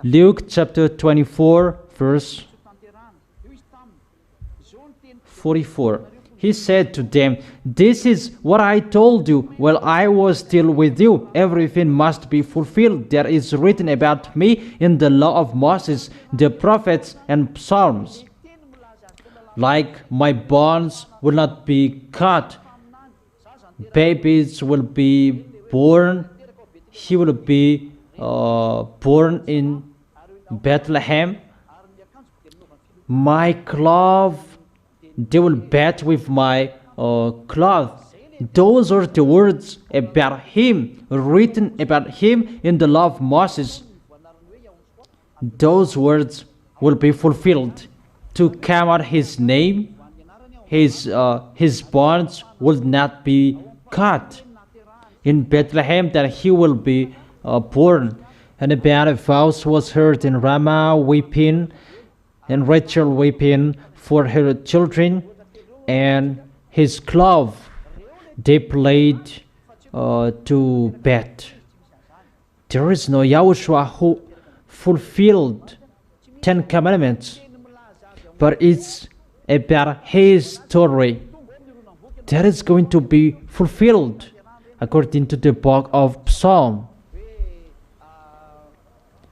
Luke chapter 24, verse 44. He said to them, "This is what I told you while I was still with you. Everything must be fulfilled that is written about me in the law of Moses, the prophets, and Psalms. Like my bones will not be cut, babies will be born. He will be born in Bethlehem. My cloth, they will bathe with my cloth." Those are the words about him, written about him in the law of Moses. Those words will be fulfilled. To come out his name, his bonds will not be cut. In Bethlehem that he will be born. And about a voice was heard in Ramah weeping, and Rachel weeping for her children, and his cloth they played to bed. There is no YAHOSHUAH who fulfilled 10 commandments, but it's about his story that is going to be fulfilled according to the book of Psalm.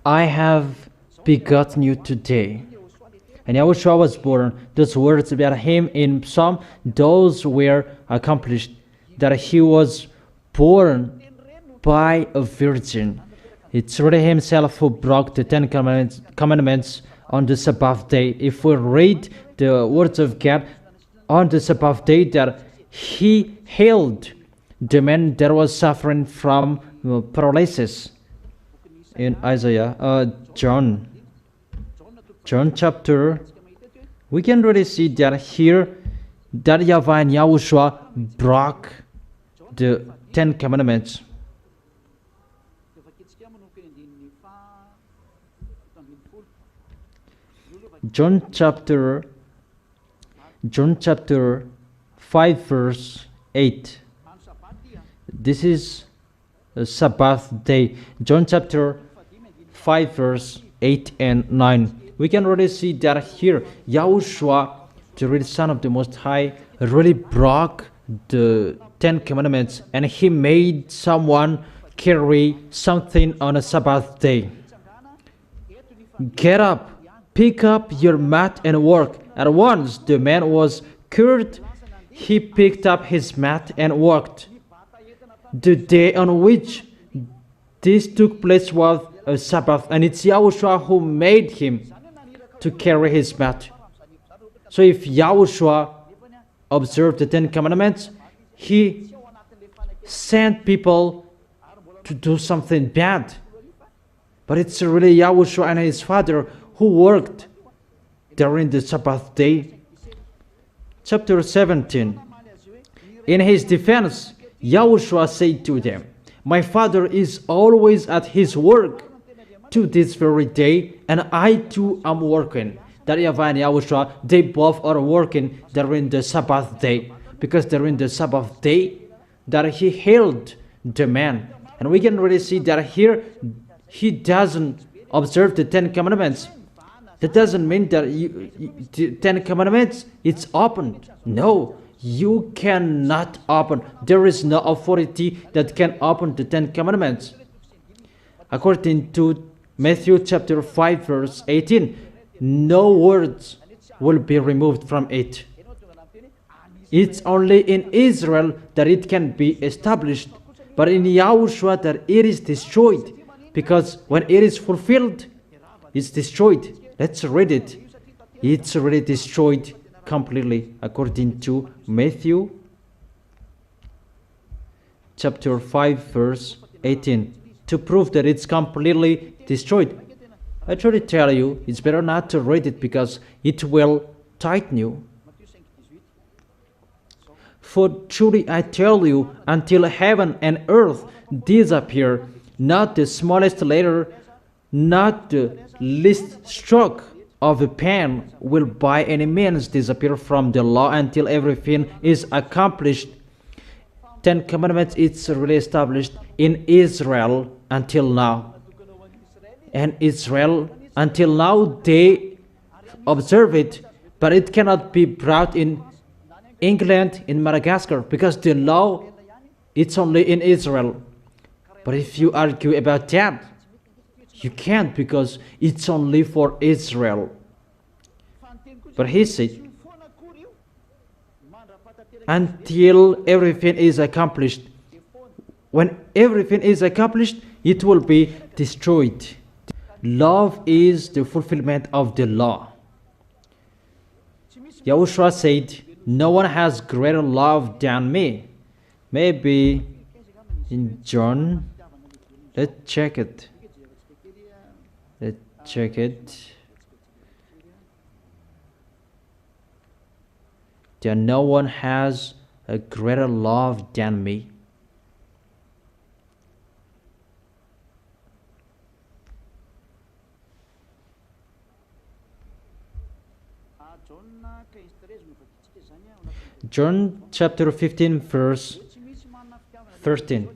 I have begotten you today. And YAHOSHUAH was born. Those words about him in Psalm, those were accomplished. That he was born by a virgin. It's really himself who broke the 10 commandments on the Sabbath day. If we read the words of God on the Sabbath day, that he healed the man that was suffering from paralysis. In Isaiah, John chapter, we can really see that here that YAHVAH and YAHOSHUAH broke the 10 commandments. John chapter 5 verse 8. This is a Sabbath day. John chapter 5 verse 8 and 9. We can really see that here YAHOSHUAH, the real Son of the Most High, really broke the 10 commandments, and he made someone carry something on a Sabbath day. Get up, pick up your mat and work. At once the man was cured. He picked up his mat and worked. The day on which this took place was a Sabbath, and it's YAHOSHUAH who made him to carry his mat. So if YAHOSHUAH observed the 10 commandments, he sent people to do something bad. But it's really YAHOSHUAH and his father who worked during the Sabbath day. Chapter 17. In his defense, YAHOSHUAH said to them, "My father is always at his work to this very day, and I too am working." That YAHVAH and YAHOSHUAH, they both are working during the Sabbath day, because during the Sabbath day that he healed the man. And we can really see that here he doesn't observe the 10 commandments. That doesn't mean that the 10 commandments, it's opened. No, you cannot open. There is no authority that can open the 10 commandments. According to Matthew chapter 5 verse 18, no words will be removed from it. It's only in Israel that it can be established, but in YAHOSHUAH that it is destroyed, because when it is fulfilled, it's destroyed. Let's read it. It's already destroyed completely, according to Matthew chapter 5 verse 18, to prove that it's completely destroyed. I try to tell you, it's better not to read it, because it will tighten you. For truly I tell you, until heaven and earth disappear, not the smallest letter, not the least stroke of a pen will by any means disappear from the law until everything is accomplished. 10 commandments, it's really established in Israel until now. and Israel. Until now they observe it, but it cannot be brought in England, in Madagascar, because the law, it's only in Israel. But if you argue about that, you can't, because it's only for Israel. But he said, until everything is accomplished. When everything is accomplished, it will be destroyed. Love is the fulfillment of the law. YAHOSHUAH said, no one has greater love than me. Maybe in John, let's check it. Let's check it. That no one has a greater love than me. John chapter 15 verse 13.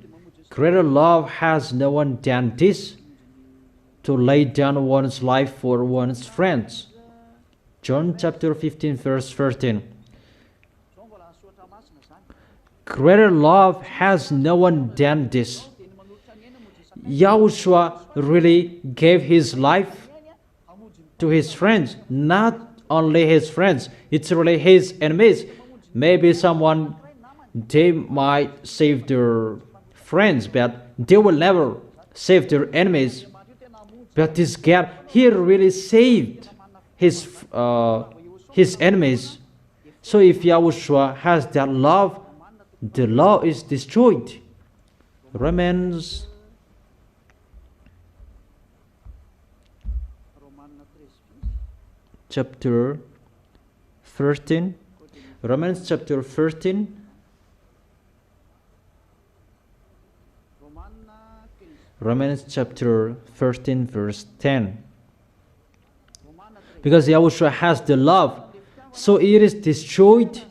Greater love has no one than this, to lay down one's life for one's friends. John chapter 15 verse 13. Greater love has no one than this. YAHOSHUAH really gave his life to his friends, not only his friends, it's really his enemies. Maybe someone, they might save their friends, but they will never save their enemies. But this God, he really saved his enemies. So if YAHOSHUAH has that love, the law is destroyed. Romans chapter 13. Romans chapter 13. Romans chapter 13 verse 10. Because YAHOSHUAH has the love, so it is destroyed.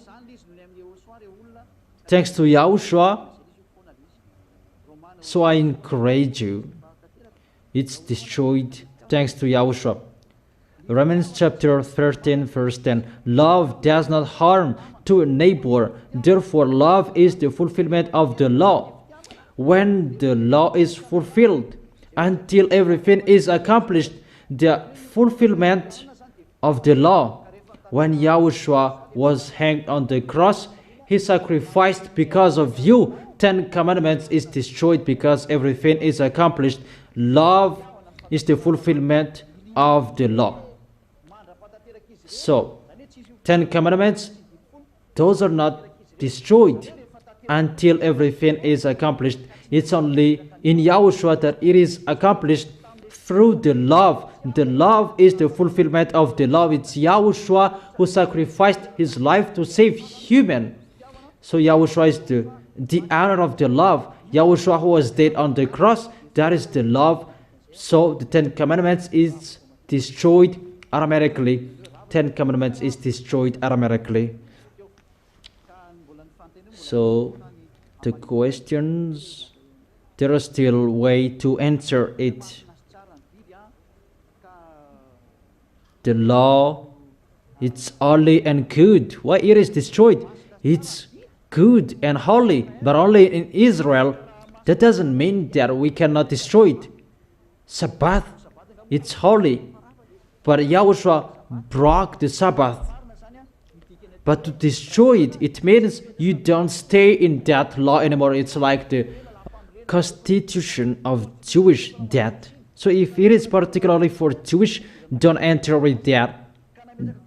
Thanks to YAHOSHUAH. So I encourage you. It's destroyed thanks to YAHOSHUAH. Romans chapter 13 verse 10. Love does not harm to a neighbor. Therefore love is the fulfillment of the law. When the law is fulfilled, until everything is accomplished, the fulfillment of the law. When YAHOSHUAH was hanged on the cross, he sacrificed because of you. 10 Commandments is destroyed because everything is accomplished. Love is the fulfillment of the law. So, 10 Commandments, those are not destroyed until everything is accomplished. It's only in YAHOSHUAH that it is accomplished through the love. The love is the fulfillment of the law. It's YAHOSHUAH who sacrificed his life to save human. So YAHOSHUAH is the honor of the love. YAHOSHUAH who was dead on the cross, that is the love. So the 10 Commandments is destroyed automatically. 10 Commandments is destroyed automatically. So the questions, there are still way to answer it. The law, it's holy and good. Why it is destroyed? It's good and holy, but only in Israel. That doesn't mean that we cannot destroy it. Sabbath, it's holy, but YAHOSHUAH broke the Sabbath. But to destroy it, it means you don't stay in that law anymore. It's like the constitution of Jewish death. So if it is particularly for Jewish, don't enter with that,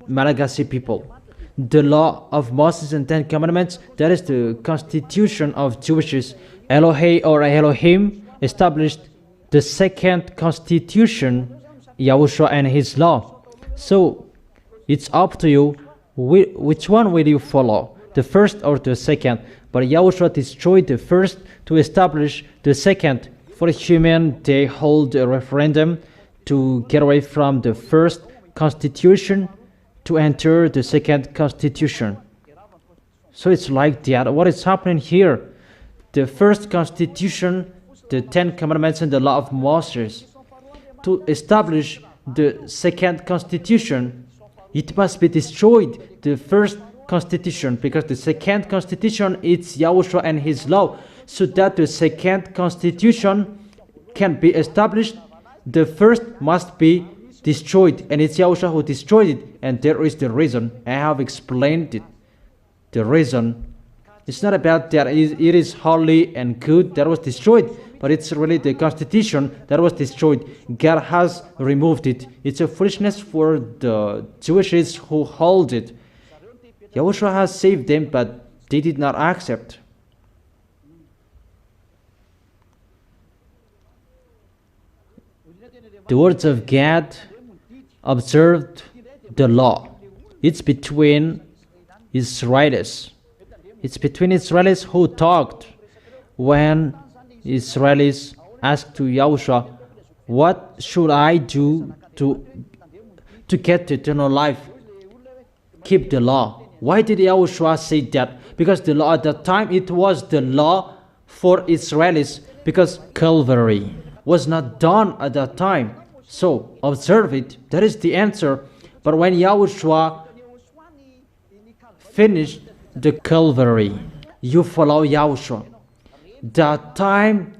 Malagasy people. The law of Moses and 10 Commandments, that is the constitution of Jewishes. Elohim or Elohim established the second constitution, YAHOSHUAH and his law. So it's up to you, which one will you follow, the first or the second? But YAHOSHUAH destroyed the first to establish the second. For human, they hold a referendum to get away from the first constitution to enter the second constitution. So it's like that. What is happening here? The first constitution, the 10 Commandments and the law of Moses, to establish the second constitution, it must be destroyed, the first constitution, because the second constitution is Yahushua and his law. So that the second constitution can be established, the first must be destroyed, and it's Yahushua who destroyed it. And there is the reason. I have explained it. The reason, it's not about that it is holy and good that was destroyed, but it's really the constitution that was destroyed. God has removed it. It's a foolishness for the Jewishes who hold it. Yahushua has saved them, but they did not accept. The words of God observed the law. It's between Israelis. It's between Israelis who talked. When Israelis asked to Yahushua, what should I do to get eternal life? Keep the law. Why did Yahushua say that? Because the law at that time, it was the law for Israelis, because Calvary was not done at that time. So observe it. That is the answer. But when Yahushua finished the Calvary, you follow Yahushua. That time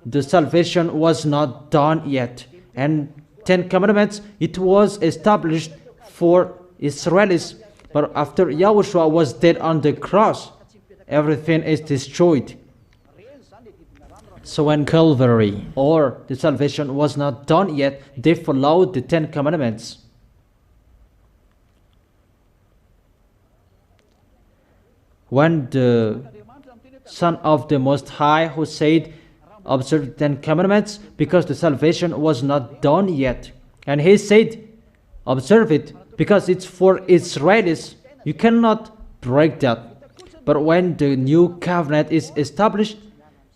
the salvation was not done yet. And 10 Commandments, it was established for Israelis. But after Yahushua was dead on the cross, everything is destroyed. So when Calvary or the salvation was not done yet, they followed the 10 Commandments. When the Son of the Most High who said, observe the 10 Commandments, because the salvation was not done yet. And he said, observe it, because it's for Israelis. You cannot break that. But when the new covenant is established,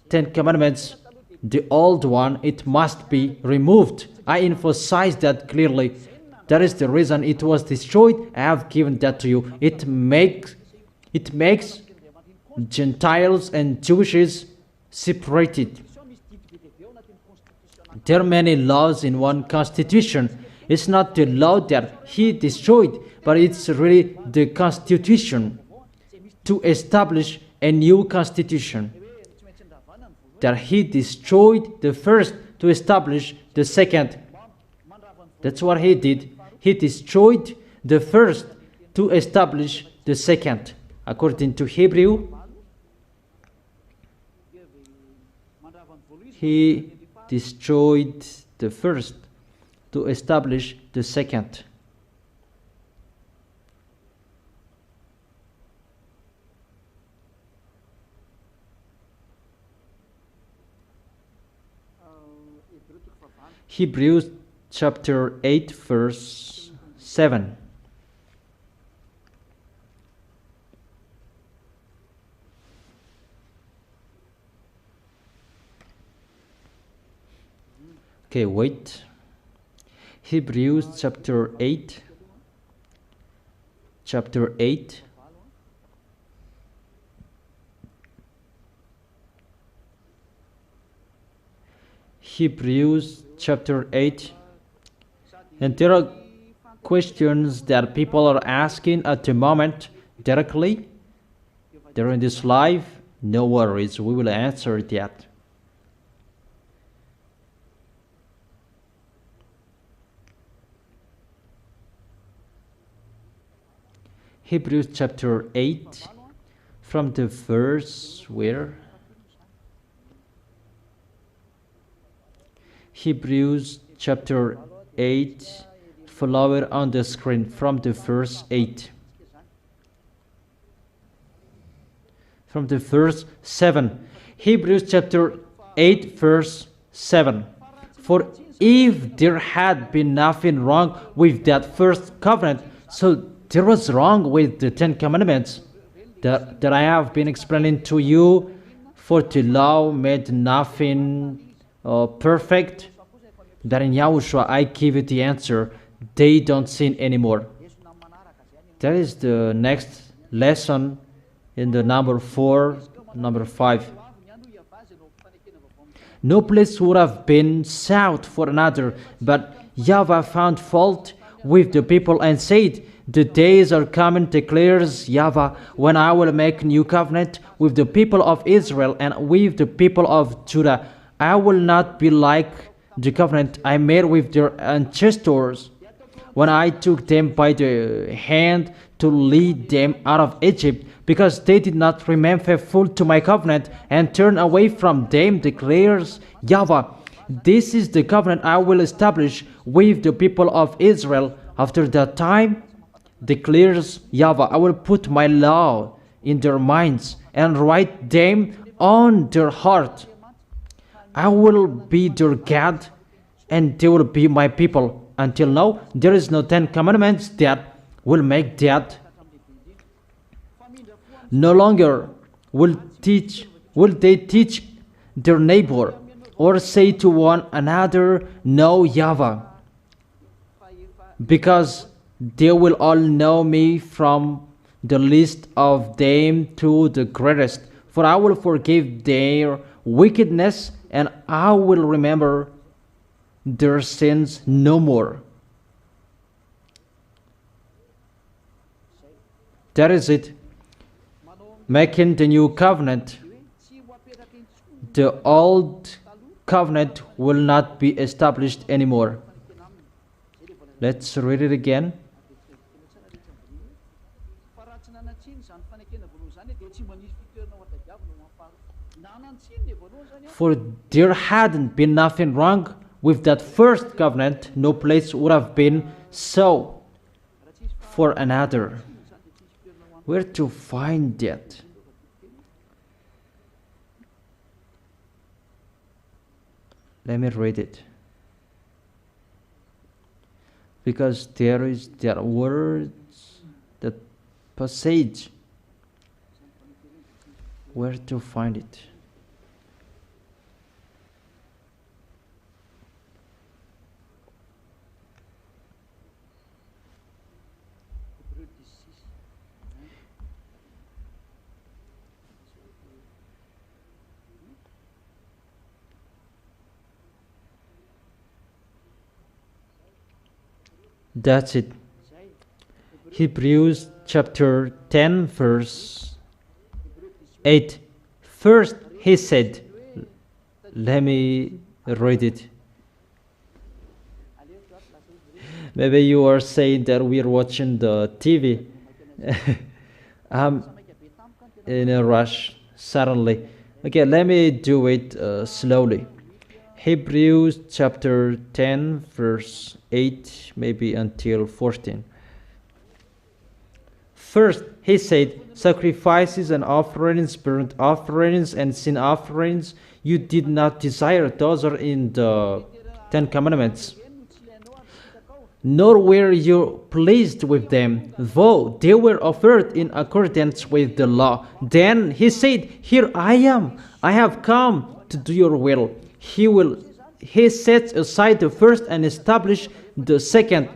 10 Commandments, the old one, it must be removed. I emphasize that clearly. That is the reason it was destroyed. I have given that to you. It makes Gentiles and Jewishes separated. There are many laws in one constitution. It's not the law that he destroyed, but it's really the constitution to establish a new constitution. That he destroyed the first to establish the second. That's what he did. He destroyed the first to establish the second. According to Hebrew, he destroyed the first to establish the second. Hebrews chapter 8 verse 7. Okay, wait. Hebrews chapter 8. Chapter 8. Hebrews chapter 8. And there are questions that people are asking at the moment directly. During this live, no worries, we will answer that. Hebrews chapter 8, from the verse where? Hebrews chapter 8, follow it on the screen from the verse 8. From the verse 7. Hebrews chapter 8 verse 7. For if there had been nothing wrong with that first covenant, so there was wrong with the 10 Commandments that I have been explaining to you, for the law made nothing perfect. That in Yahushua I give you the answer. They don't sin anymore. That is the next lesson in the number 4, number 5. No place would have been sought for another, but YAHVAH found fault with the people and said, "The days are coming, declares YAHVAH, when I will make new covenant with the people of Israel and with the people of Judah. I will not be like the covenant I made with their ancestors when I took them by the hand to lead them out of Egypt, because they did not remain faithful to my covenant and turn away from them, declares YAHVAH. This is the covenant I will establish with the people of Israel after that time, declares YAHVAH. I will put my law in their minds and write them on their heart. I will be their God, and they will be my people. Until now, there is no 10 commandments that will make that. No longer will they teach their neighbor or say to one another, 'Know YAHVAH,' because they will all know me from the least of them to the greatest. For I will forgive their wickedness, and I will remember their sins no more." That is it. Making the new covenant. The old covenant will not be established anymore. Let's read it again. For there hadn't been nothing wrong with that first covenant, no place would have been so for another. Where to find that? Let me read it. Because there is that words, that passage. Where to find it? That's it. Hebrews chapter 10 verse 8. First he said, let me read it. Maybe you are saying that we are watching the TV. I'm in a rush suddenly. Okay, let me do it slowly. Hebrews chapter 10 verse 8 maybe until 14. First he said, sacrifices and offerings, burnt offerings and sin offerings you did not desire. Those are in the 10 commandments. Nor were you pleased with them, though they were offered in accordance with the law. Then he said, here I am, I have come to do your will. He sets aside the first and establishes the second.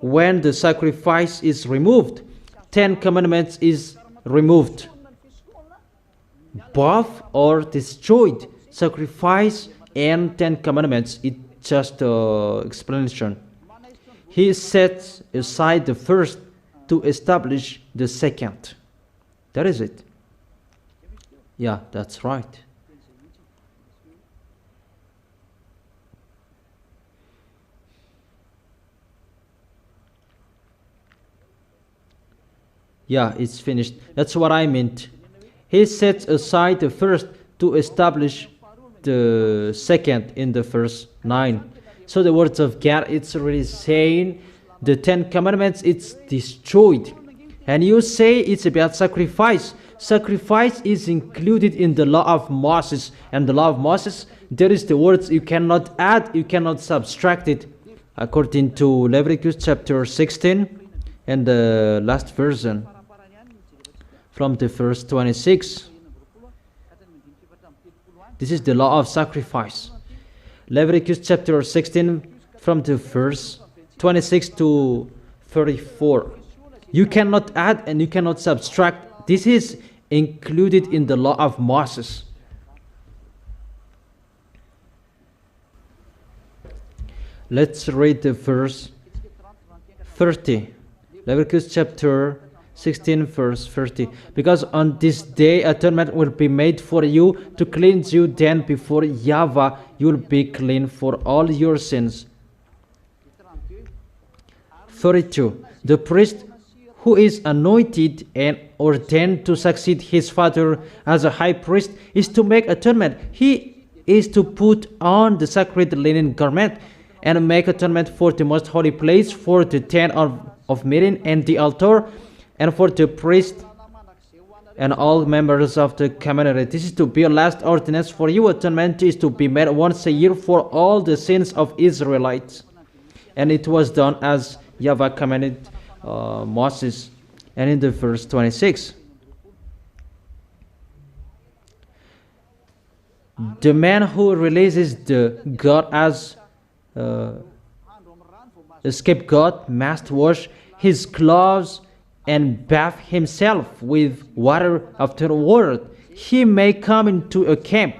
When the sacrifice is removed, 10 commandments is removed. Both are destroyed. Sacrifice and 10 commandments. It's just an explanation. He sets aside the first to establish the second. That is it. Yeah, that's right. Yeah, it's finished. That's what I meant. He sets aside the first to establish the second in the verse 9. So the words of God, it's really saying the 10 commandments, it's destroyed. And you say it's about sacrifice. Sacrifice is included in the law of Moses. And the law of Moses, there is the words you cannot add, you cannot subtract it. According to Leviticus chapter 16 and the last version. From the verse 26. This is the law of sacrifice. Leviticus chapter 16 from the verse 26 to 34. You cannot add and you cannot subtract. This is included in the law of Moses. Let's read the verse 30. Leviticus chapter 16 verse 30. Because on this day atonement will be made for you to cleanse you, then before YAHVAH you will be clean for all your sins. 32. The priest who is anointed and ordained to succeed his father as a high priest is to make atonement. He is to put on the sacred linen garment and make atonement for the most holy place, for the tent of meeting and the altar, and for the priest and all members of the community. This is to be a last ordinance for you. Atonement is to be made once a year for all the sins of Israelites. And it was done as YAHVAH commanded Moses. And in the verse 26, the man who releases the God as a scapegoat must wash his clothes and bathe himself with water afterward. He may come into a camp.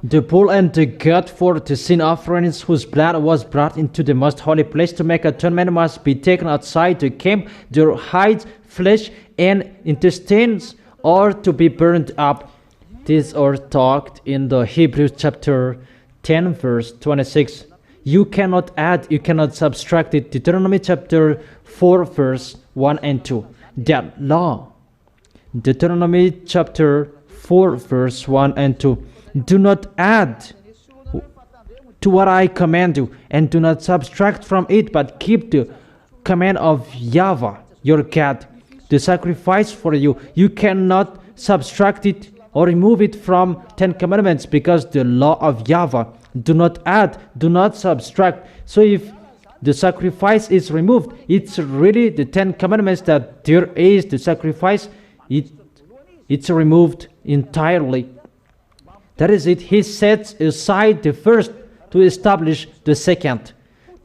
The bull and the goat for the sin offerings whose blood was brought into the most holy place to make atonement must be taken outside the camp. Their hides, flesh, and intestines are to be burned up. These are talked in the Hebrews chapter 10 verse 26. You cannot add, you cannot subtract it. Deuteronomy chapter 4 verse 1 and 2. That law. Deuteronomy chapter 4 verse 1 and 2. Do not add to what I command you, and do not subtract from it, but keep the command of YAHVAH, your God, the sacrifice for you. You cannot subtract it or remove it from 10 commandments, because the law of YAHVAH. Do not add, do not subtract. So if the sacrifice is removed, it's really the 10 commandments that there is the sacrifice. It's removed entirely. That is it. He sets aside the first to establish the second.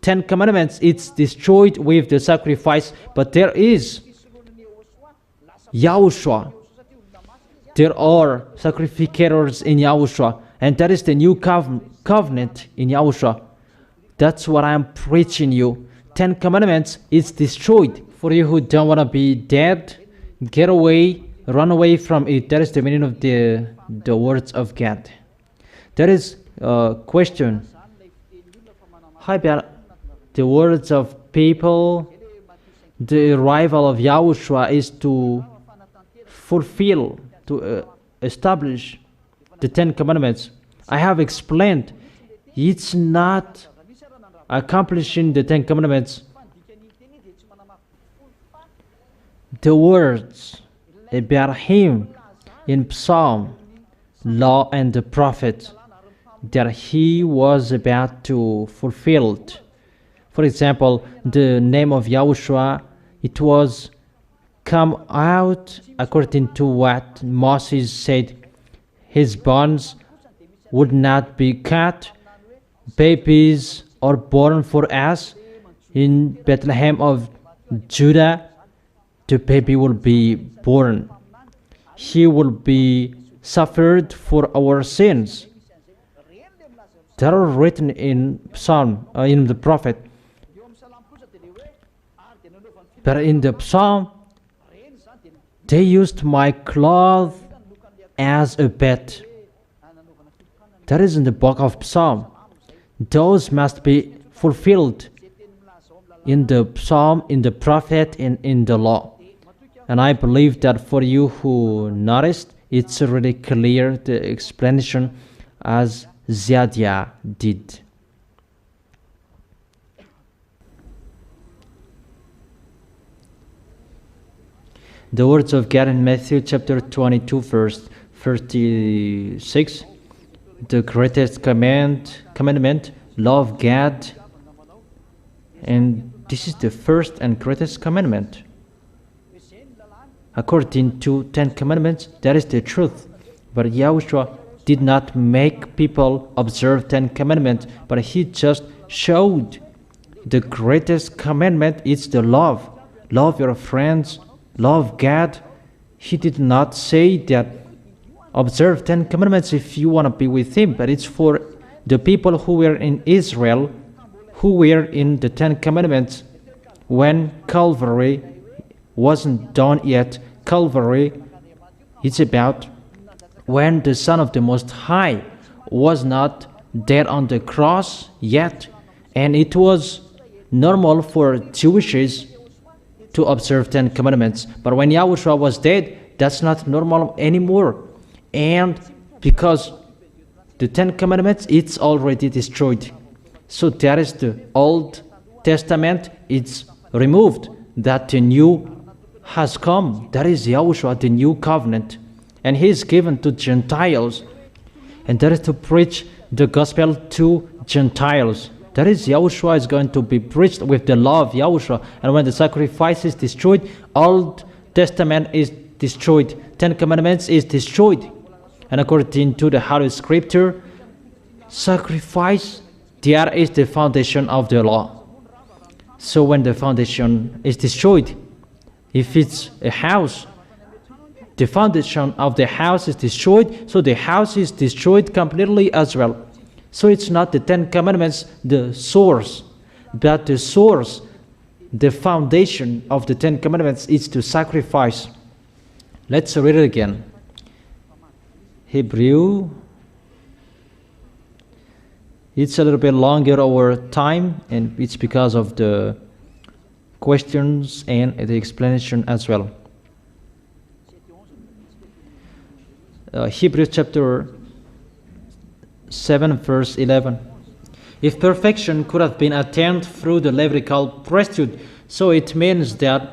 10 commandments, it's destroyed with the sacrifice. But there is YAHOSHUAH. There are sacrificators in YAHOSHUAH. And that is the new covenant in YAHOSHUAH. That's what I'm preaching you. 10 commandments is destroyed. For you who don't want to be dead, get away, run away from it. That is the meaning of the words of God. There is a question. How about the words of people? The arrival of YAHOSHUAH is to fulfill, to establish the 10 commandments. I have explained it's not accomplishing the 10 commandments. The words about him in Psalm, Law, and the Prophet that he was about to fulfill. For example, the name of YAHOSHUAH, it was come out according to what Moses said. His bones would not be cut. Babies are born for us in Bethlehem of Judah. The baby will be born. He will be suffered for our sins. That are written in Psalm, in the Prophet. But in the Psalm, they used my cloth as a bed. That is in the book of Psalm. Those must be fulfilled in the Psalm, in the Prophet, and in the law. And I believe that for you who noticed, it's really clear, the explanation as Zadiah did. The words of God in Matthew chapter 22 verse 36. The greatest commandment, love God. And this is the first and greatest commandment. According to 10 commandments, that is the truth. But YAHOSHUAH did not make people observe 10 commandments, but he just showed the greatest commandment is the love. Love your friends, love God. He did not say that observe 10 commandments if you want to be with him, but it's for the people who were in Israel, who were in the Ten Commandments when Calvary wasn't done yet. Calvary is about when the Son of the Most High was not dead on the cross yet, and it was normal for Jewishes to observe 10 commandments. But when YAHOSHUAH was dead, that's not normal anymore. And because the 10 commandments, it's already destroyed. So that is the Old Testament, it's removed, that the new has come. That is YAHOSHUAH, the new covenant. And he is given to Gentiles. And that is to preach the gospel to Gentiles. That is, YAHOSHUAH is going to be preached with the law of YAHOSHUAH. And when the sacrifice is destroyed, Old Testament is destroyed. 10 Commandments is destroyed. And according to the Holy Scripture, sacrifice, there is the foundation of the law. So when the foundation is destroyed, if it's a house, the foundation of the house is destroyed, so the house is destroyed completely as well. So it's not the 10 Commandments, the source, but the source, the foundation of the 10 Commandments is to sacrifice. Let's read it again. Hebrew. It's a little bit longer over time, and it's because of the questions and the explanation as well. Hebrews chapter 7 verse 11. If perfection could have been attained through the Levitical priesthood, so it means that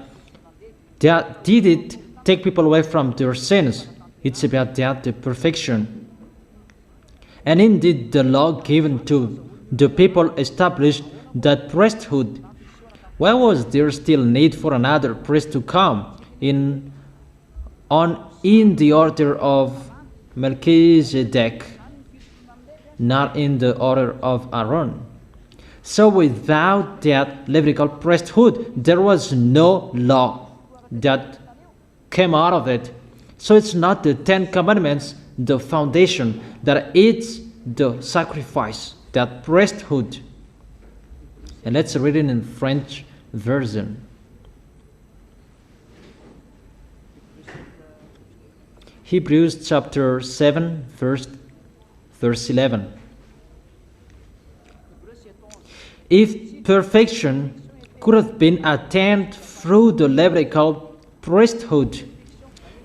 did it take people away from their sins? It's about that, the perfection. And indeed the law given to the people established that priesthood. Why was there still need for another priest to come in the order of Melchizedek, not in the order of Aaron? So without that Levitical priesthood, there was no law that came out of it. So it's not the 10 Commandments, the foundation, that it's the sacrifice, that priesthood. And let's read it in French version. Hebrews chapter 7, verse 11. If perfection could have been attained through the Levitical priesthood,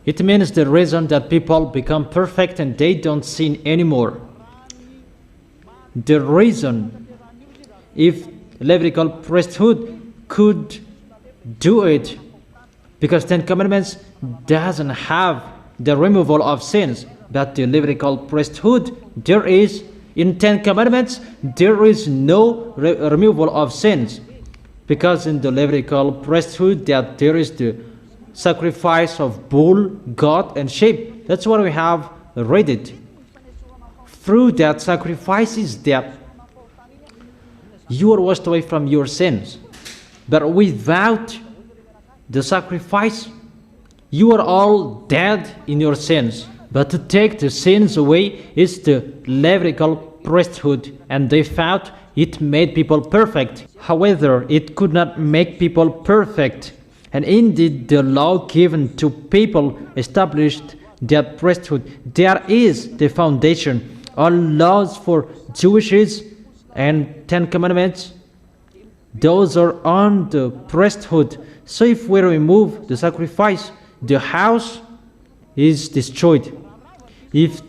it means the reason that people become perfect and they don't sin anymore. The reason, if Levitical priesthood could do it, because 10 Commandments doesn't have the removal of sins, but the Levitical priesthood, there is, in 10 Commandments, there is no removal of sins, because in the Levitical priesthood that there is the sacrifice of bull, goat, and sheep. That's what we have read it. Through that sacrifices that you are washed away from your sins. But without the sacrifice, you are all dead in your sins. But to take the sins away is the Levitical priesthood, and they found it made people perfect. However, it could not make people perfect. And indeed, the law given to people established that priesthood. There is the foundation. All laws for Jewishes and 10 Commandments, those are on the priesthood. So if we remove the sacrifice, the house is destroyed. If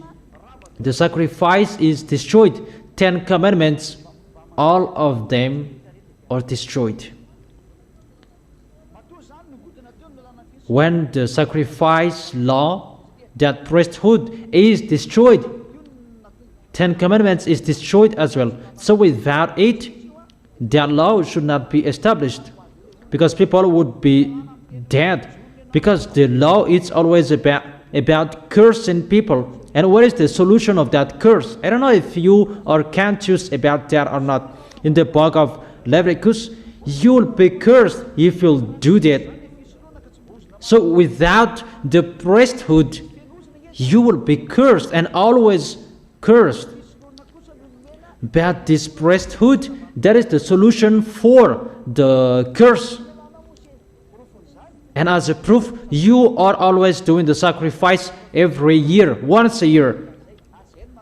the sacrifice is destroyed, 10 Commandments, all of them are destroyed. When the sacrifice law, that priesthood is destroyed, 10 Commandments is destroyed as well. So without it, that law should not be established, because people would be dead. Because the law is always about cursing people. And what is the solution of that curse? I don't know if you are conscious about that or not. In the book of Leviticus, you will be cursed if you do that. So without the priesthood, you will be cursed and always cursed. But this priesthood That is the solution for the curse. And as a proof, you are always doing the sacrifice every year, once a year.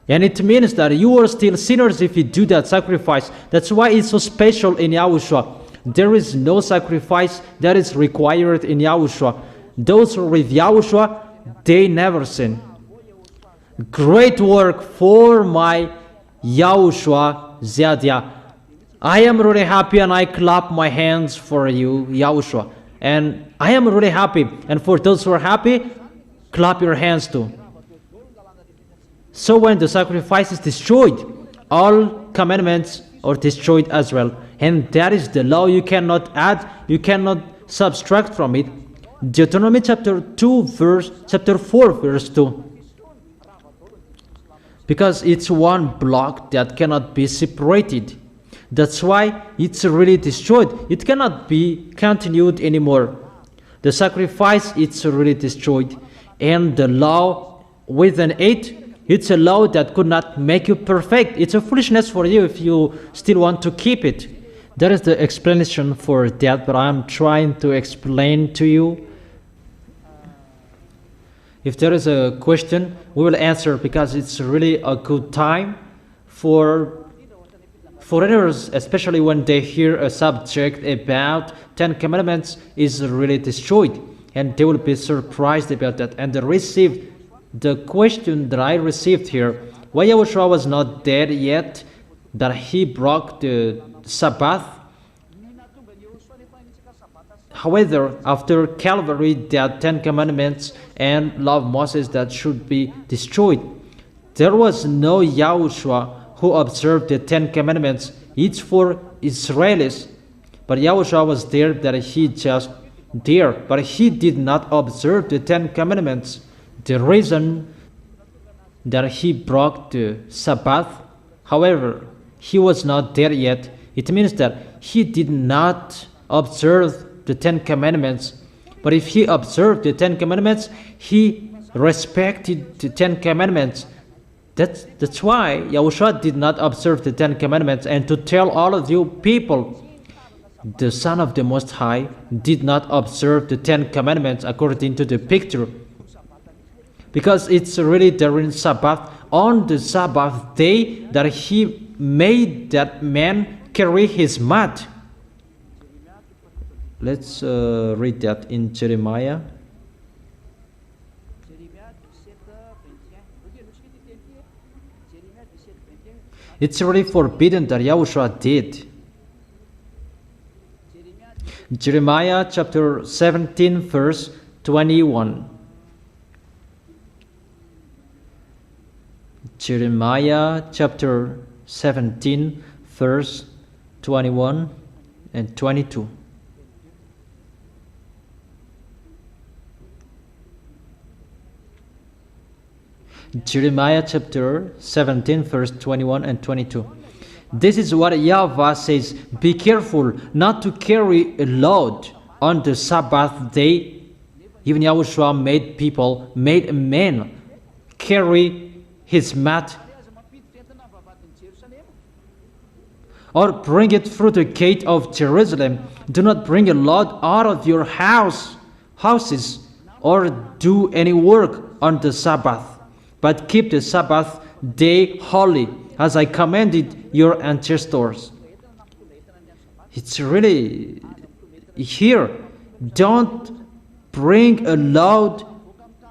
And it means that you are still sinners if you do that sacrifice. That's why it's so special in Yahushua. There is no sacrifice that is required in Yahushua. Those who are with Yahushua, they never sin. Great work for my Yahushua Ziadia. I am really happy and I clap my hands for you, Yahushua. And I am really happy. And for those who are happy, clap your hands too. So when the sacrifice is destroyed, all commandments are destroyed as well. And that is the law. You cannot add, you cannot subtract from it. Deuteronomy chapter 4 verse 2. Because it's one block that cannot be separated. That's why it's really destroyed. It cannot be continued anymore. The sacrifice, it's really destroyed. And the law within it, it's a law that could not make you perfect. It's a foolishness for you if you still want to keep it. That is the explanation for that, but I'm trying to explain to you. If there is a question, we will answer, because it's really a good time for foreigners, especially when they hear a subject about 10 Commandments is really destroyed, and they will be surprised about that. And they received the question that I received here, why Yahushua was not dead yet, that he broke the Sabbath. However, after Calvary, there are 10 Commandments and law of Moses that should be destroyed. There was no Yahushua who observed the 10 Commandments. It's for Israelis. But Yahushua was there, that he just there. But he did not observe the 10 Commandments. The reason that he broke the Sabbath, however, he was not there yet. It means that he did not observe the 10 Commandments. But if he observed the 10 Commandments, he respected the 10 Commandments. That's why Yahushua did not observe the 10 Commandments. And to tell all of you people, the Son of the Most High did not observe the 10 Commandments according to the picture. Because it's really during Sabbath, on the Sabbath day, that he made that man carry his mat. Let's read that in Jeremiah. It's really forbidden that Yahushua did. Jeremiah chapter 17 verse 21. Jeremiah chapter 17 verse 21 and 22. Jeremiah chapter 17 verse 21 and 22. This is what YAHVAH says: be careful not to carry a load on the Sabbath day. Even Yahushua made a man carry his mat, or bring it through the gate of Jerusalem. Do not bring a load out of your houses, or do any work on the Sabbath, but keep the Sabbath day holy, as I commanded your ancestors. It's really here. Don't bring a load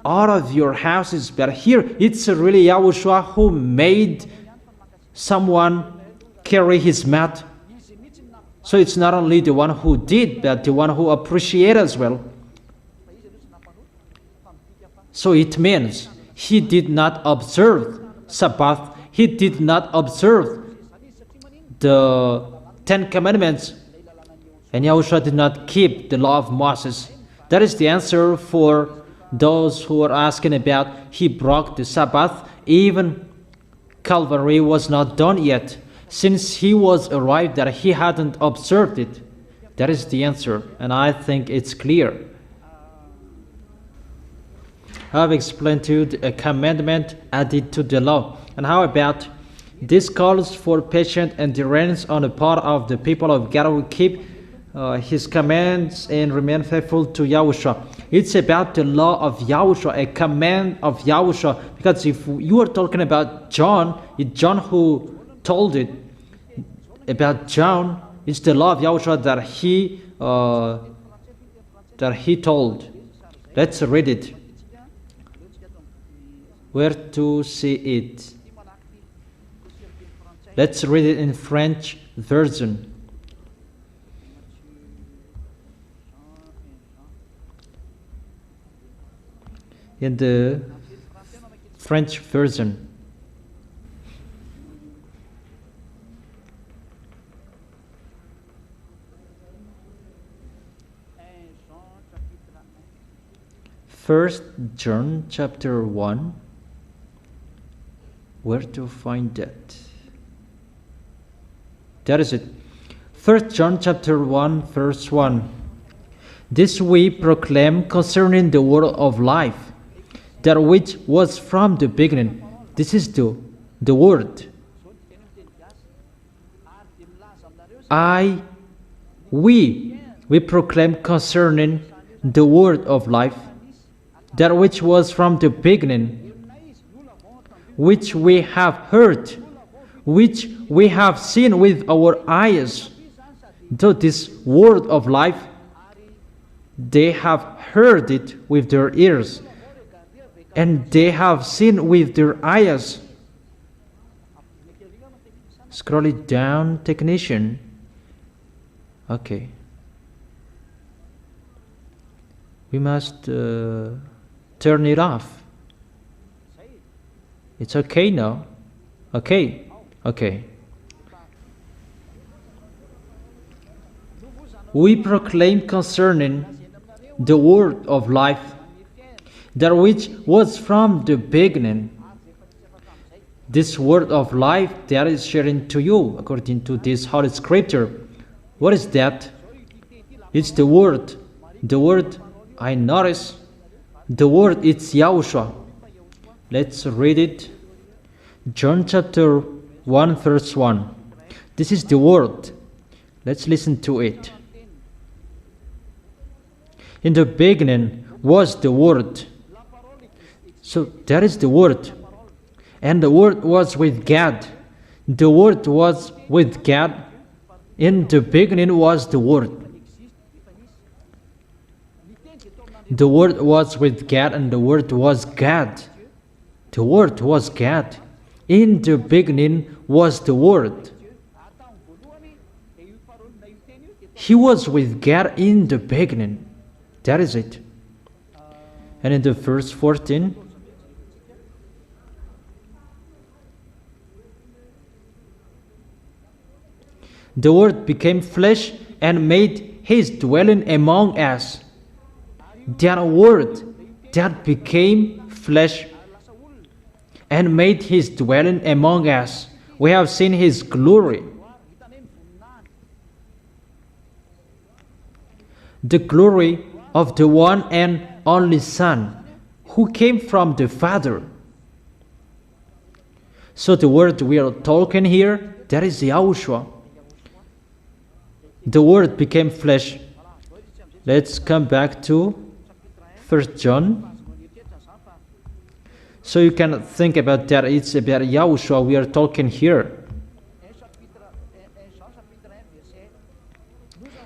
out of your houses. But here, it's really Yahushua who made someone carry his mat. So it's not only the one who did, but the one who appreciated as well. So it means he did not observe Sabbath. He did not observe the 10 Commandments. And Yahushua did not keep the law of Moses. That is the answer for those who are asking about he broke the Sabbath. Even Calvary was not done yet, since he was arrived that he hadn't observed it. That is the answer, and I think it's clear. I have explained to you a commandment added to the law. And how about This calls for patient endurance on the part of the people of God who keep His commands and remain faithful to Yahushua. It's about the law of Yahushua, a command of Yahushua. Because if you are talking about John, it's John who told it. About John, it's the law of Yahushua that he told. Let's read it. Where to see it? Let's read it in French version. In the French version. First John chapter 1. Where to find that? That is it. 1 John chapter 1 verse 1. This we proclaim concerning the word of life, that which was from the beginning. This is the word. We proclaim concerning the word of life, that which was from the beginning, which we have heard, which we have seen with our eyes. So this word of life, they have heard it with their ears, and they have seen with their eyes. Scroll it down, technician. Okay. We must turn it off. It's okay now. Okay. We proclaim concerning the word of life, that which was from the beginning. This word of life that is sharing to you according to this Holy Scripture. What is that? It's the word. The word I notice. The word, it's Yahushua. Let's read it. John chapter 1 verse 1. This is the word. Let's listen to it. In the beginning was the word. So that is the word. And the word was with God. The word was with God. In the beginning was the word. The word was with God, and the word was God. The word was God. In the beginning was the word. He was with God in the beginning. That is it. And in the verse 14, the word became flesh and made his dwelling among us. That word that became flesh and made his dwelling among us. We have seen his glory. The glory of the one and only Son, who came from the Father. So the word we are talking here, that is Yahushua. The word became flesh. Let's come back to 1 John. So you can think about that. It's about Yahushua we are talking here.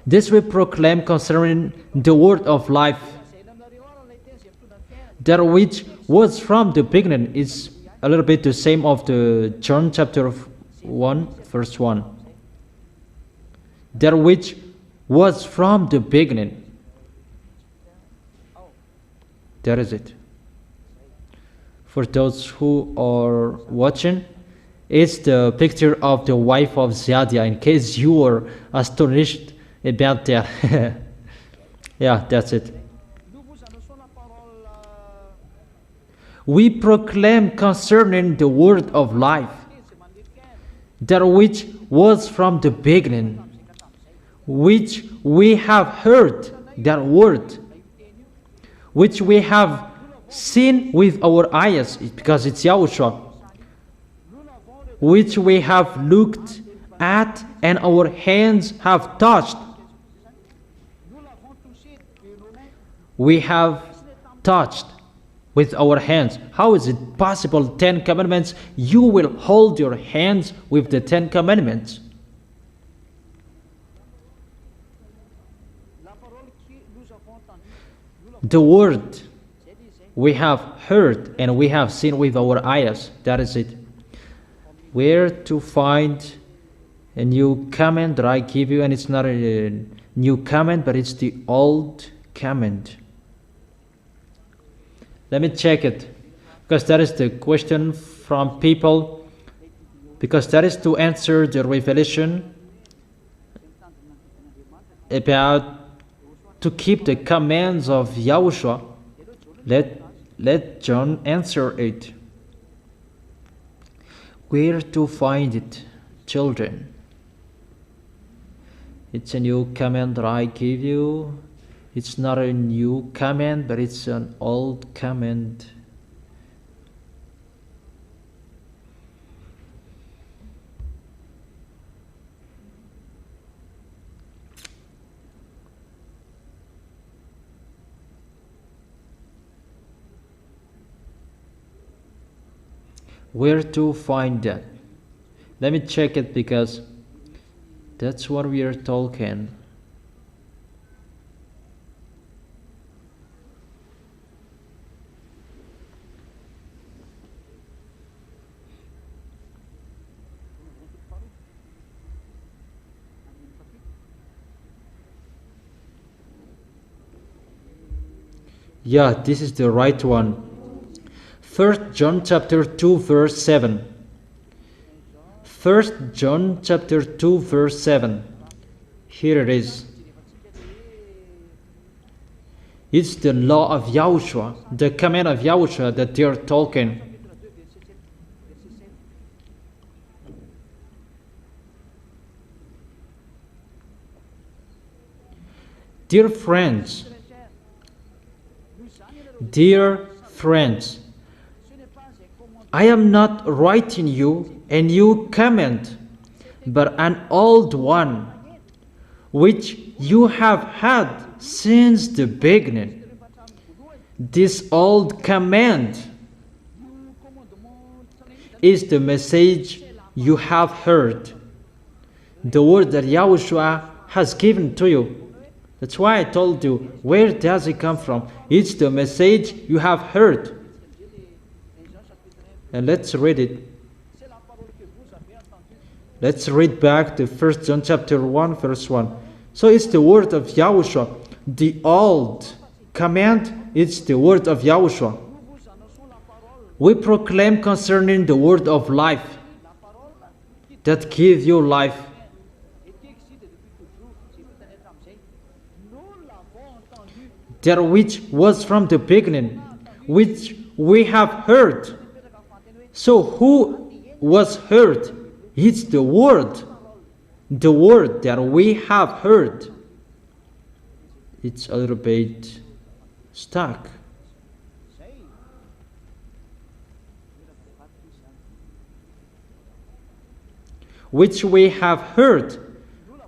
This we proclaim concerning the word of life, that which was from the beginning. Is a little bit the same of the John chapter 1 verse 1. That which was from the beginning. That is it. For those who are watching, it's the picture of the wife of Ziadia, in case you are astonished about that. Yeah, that's it. We proclaim concerning the word of life, that which was from the beginning, which we have heard, that word, which we have seen with our eyes, because it's Yahushua. which we have looked at and our hands have touched. We have touched with our hands. How is it possible? 10 commandments. You will hold your hands with the 10 commandments. The word we have heard and we have seen with our eyes. That is it. Where to find a new command that I give you, and it's not a new command, but it's the old command. Let me check it, because that is the question from people, because that is to answer the revelation about to keep the commands of YAHOSHUAH. Let John answer it. Where to find it, children? It's a new command that I give you. It's not a new command, but it's an old command. Where to find that? Let me check it, because that's what we are talking. Yeah, this is the right one. 1 John chapter 2 verse 7. 1 John chapter 2 verse 7. Here it is. It's the law of YAHOSHUAH, the command of YAHOSHUAH that they are talking. Dear friends, I am not writing you a new command, but an old one, which you have had since the beginning. This old command is the message you have heard, the word that YAHOSHUAH has given to you. That's why I told you, where does it come from? It's the message you have heard. And let's read it. Let's read back to 1 John chapter 1 verse 1. So it's the word of YAHOSHUAH. The old command, it's the word of YAHOSHUAH. We proclaim concerning the word of life that gives you life. That which was from the beginning, which we have heard. So who was heard? It's the word that we have heard. It's a little bit stuck. Which we have heard,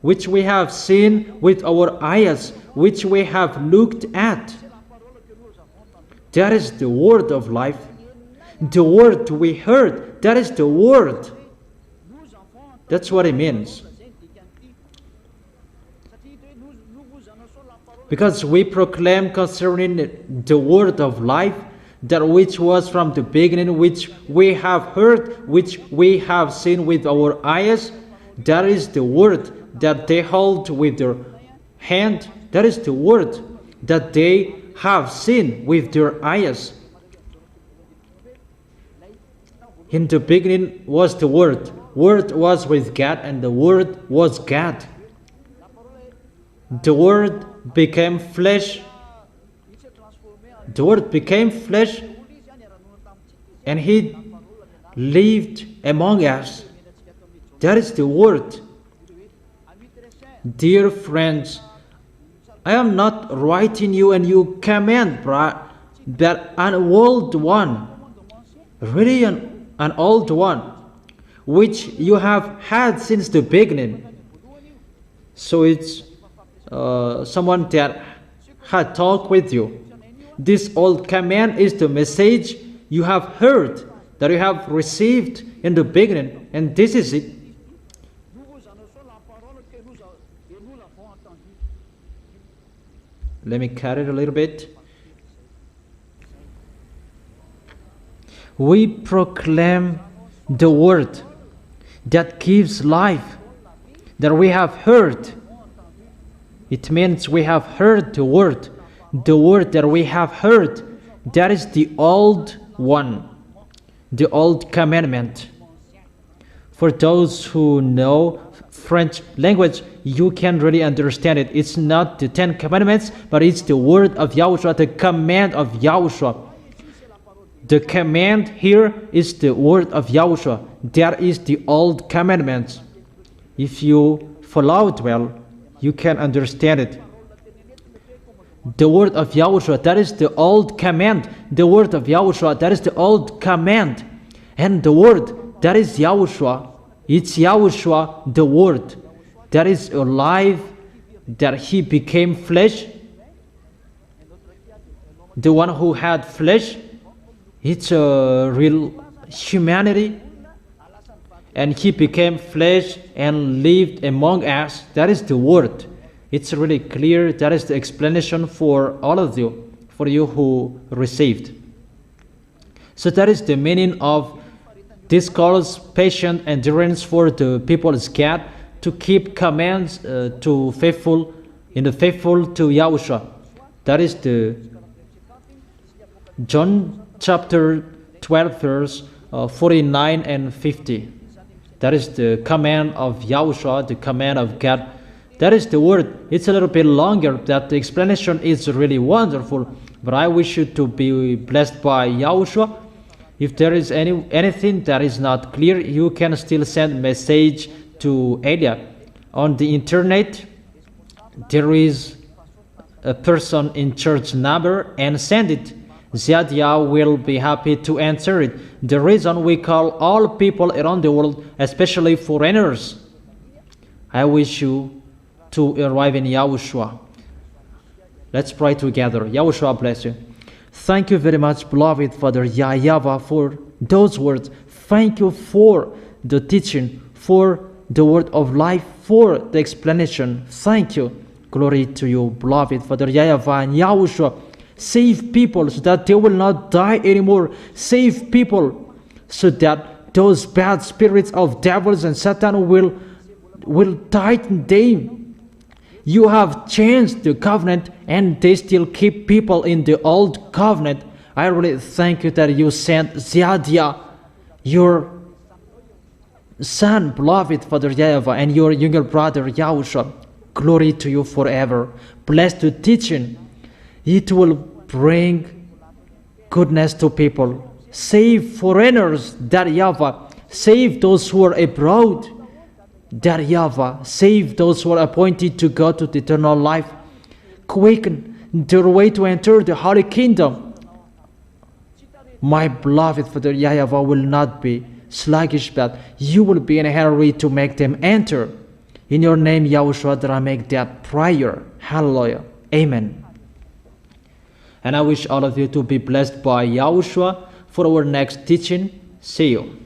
which we have seen with our eyes, which we have looked at. That is the word of life. The word we heard, that is the word. That's what it means. Because we proclaim concerning the word of life, that which was from the beginning, which we have heard, which we have seen with our eyes. That is the word that they hold with their hand. That is the word that they have seen with their eyes. In the beginning was the Word. Word was with God, and the Word was God. The Word became flesh. The Word became flesh, and He lived among us. That is the Word. Dear friends, I am not writing you a new command, but an old one. Really an old one, which you have had since the beginning. So it's someone that had talked with you. This old command is the message you have heard, that you have received in the beginning, and this is it. Nous vous annonçons la parole que nous l'avons entendue. Let me cut it a little bit. We proclaim the word that gives life, that we have heard. It means we have heard the word that we have heard. That is the old one, the old commandment. For those who know French language, you can really understand it. It's not the 10 commandments, but it's the word of YAHOSHUAH, the command of YAHOSHUAH. The command here is the word of YAHOSHUAH. That is the old commandments. If you follow it well, you can understand it. The word of YAHOSHUAH, that is the old command. The word of YAHOSHUAH, that is the old command. And the word, that is YAHOSHUAH. It's YAHOSHUAH, the word, that is alive, that he became flesh. The one who had flesh, it's a real humanity. And he became flesh and lived among us. That is the word. It's really clear. That is the explanation for all of you, for you who received. So that is the meaning of this calls patient endurance for the people's God to keep commands to faithful to YAHOSHUAH. That is the John chapter 12 verse 49 and 50. That is the command of YAHOSHUAH, the command of God. That is the word. It's a little bit longer. That the explanation is really wonderful. But I wish you to be blessed by YAHOSHUAH. If there is anything that is not clear, you can still send message to Elia. On the internet, there is a person in church number, and send it. Ziadia will be happy to answer it. The reason we call all people around the world, especially foreigners. I wish you to arrive in YAHOSHUAH. Let's pray together. YAHOSHUAH bless you. Thank you very much, beloved Father YAHVAH, for those words. Thank you for the teaching, for the word of life, for the explanation. Thank you. Glory to you, beloved Father YAHVAH and YAHOSHUAH. Save people so that they will not die anymore. Save people so that those bad spirits of devils and Satan will tighten them. You have changed the covenant and they still keep people in the old covenant. I really thank you that you sent Ziadia, your son, beloved Father YAHVAH, and your younger brother YAHOSHUAH. Glory to you forever. Bless the teaching. It will bring goodness to people. Save foreigners, that YAHVAH. Save those who are abroad, that YAHVAH. Save those who are appointed to go to the eternal life. Quicken their way to enter the holy kingdom. My beloved Father YAHVAH will not be sluggish, but you will be in a hurry to make them enter. In your name, YAHOSHUAH, that I make that prayer. Hallelujah. Amen. And I wish all of you to be blessed by YAHOSHUAH for our next teaching. See you.